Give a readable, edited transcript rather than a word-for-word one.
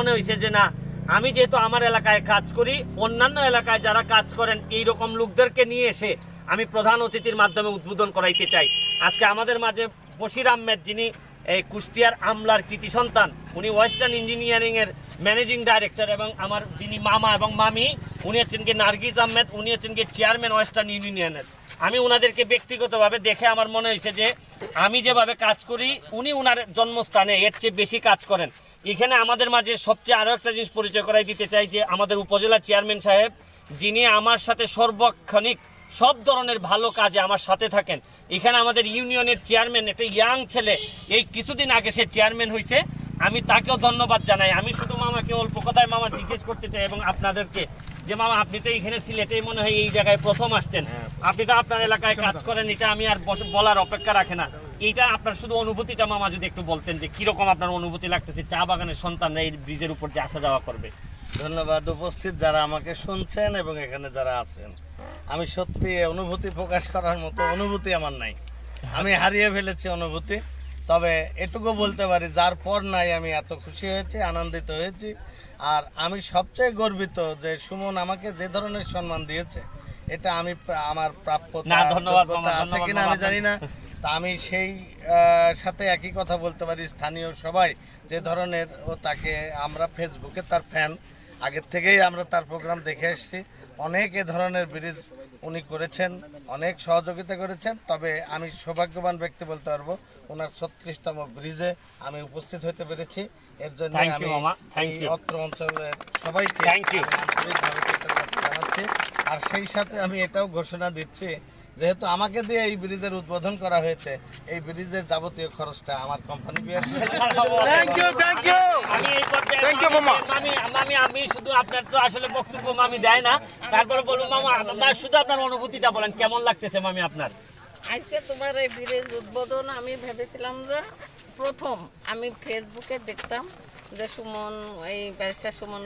মনে হয়েছে যে না, আমি যেহেতু আমার এলাকায় কাজ করি, অন্যান্য এলাকায় যারা কাজ করেন এই রকম লোকদেরকে নিয়ে এসে আমি প্রধান অতিথির মাধ্যমে উদ্বোধন করাইতে চাই। আজকে আমাদের মাঝে বশির আহমেদ, যিনি এই কুষ্টিয়ার আমলার কৃতি সন্তান, উনি ওয়েস্টার্ন ইঞ্জিনিয়ারিংয়ের ম্যানেজিং ডাইরেক্টর, এবং আমার যিনি মামা এবং মামি উনি হচ্ছেন কি নার্গিস আহমেদ, উনি হচ্ছেন কি চেয়ারম্যান ওয়েস্টার্ন ইউনিয়নের। আমি ওনাদেরকে ব্যক্তিগতভাবে দেখে আমার মনে হয়েছে যে আমি যেভাবে কাজ করি উনি ওনার জন্মস্থানে এর চেয়ে বেশি কাজ করেন। এখানে আমাদের মাঝে সবচেয়ে আরও একটা জিনিস পরিচয় করাই দিতে চাই যে আমাদের উপজেলা চেয়ারম্যান সাহেব, যিনি আমার সাথে সর্বক্ষণিক সব ধরনের ভালো কাজে আমার সাথে থাকেন। এখানে আমাদের ইউনিয়নের চেয়ারম্যান, একটা ইয়াং ছেলে, এই কিছুদিন আগে সে চেয়ারম্যান হয়েছে, আমি তাকেও ধন্যবাদ জানাই। আমি শুধু মামাকে অল্প কথায় মামা জিজ্ঞেস করতে চাই এবং আপনাদেরকে যে মামা, আপনি তো এখানে সিলেটে মনে হয় এই জায়গায় প্রথম আসছেন, আপনি তো আপনার এলাকায় কাজ করেন, এটা আমি আর বলার অপেক্ষা রাখে না। এইটা আপনার শুধু অনুভূতিটা মামা যদি একটু বলতেন যে কিরকম আপনার অনুভূতি লাগতেছে চা বাগানের সন্তানরা এই ব্রিজের উপর যে আসা যাওয়া করবে। ধন্যবাদ উপস্থিত যারা আমাকে শুনছেন এবং এখানে যারা আছেন। আমি সত্যি অনুভূতি প্রকাশ করার মতো অনুভূতি আমার নাই, আমি হারিয়ে ফেলেছি অনুভূতি। তবে এটুকু বলতে পারি, যার পর নাই আমি এত খুশি হয়েছি, আনন্দিত হয়েছি। আর আমি সবচেয়ে গর্বিত যে সুমন আমাকে যে ধরনের সম্মান দিয়েছে, এটা আমি আমার প্রাপ্যতা আছে কিনা আমি জানি না। তা আমি সেই সাথে একই কথা বলতে পারি, স্থানীয় সবাই যে ধরনের, ও তাকে আমরা ফেসবুকে তার ফ্যান, আগের থেকেই আমরা তার প্রোগ্রাম দেখে এসেছি। অনেক এ ধরনের ব্রিজ উনি করেছেন, অনেক সহযোগিতা করেছেন। তবে আমি সৌভাগ্যবান ব্যক্তি বলতে পারবো, ওনার 36তম ব্রিজে আমি উপস্থিত হতে পেরেছি। এর জন্য আমি এই অত্র অঞ্চলের সবাইকে আন্তরিকভাবে কৃতজ্ঞতা জানাচ্ছি। আর সেই সাথে আমি এটাও ঘোষণা দিচ্ছি, যেহেতু আমাকে দিয়ে এই ব্রিজের উদ্বোধন করা হয়েছে, এই ব্রিজের যাবতীয় খরচটা আমার কোম্পানি আমি শুধু আপনার তো আসলে বক্তব্য মামি দেয় না, তারপরে বলবো মামা শুধু আপনার অনুভূতিটা বলেন, কেমন লাগতেছে মামি আপনার আজকে তোমার এই ব্রিজ উদ্বোধন? আমি ভেবেছিলাম যে প্রথম আমি ফেসবুকে দেখতাম যে সুমন, এই ব্যারিস্টার সুমন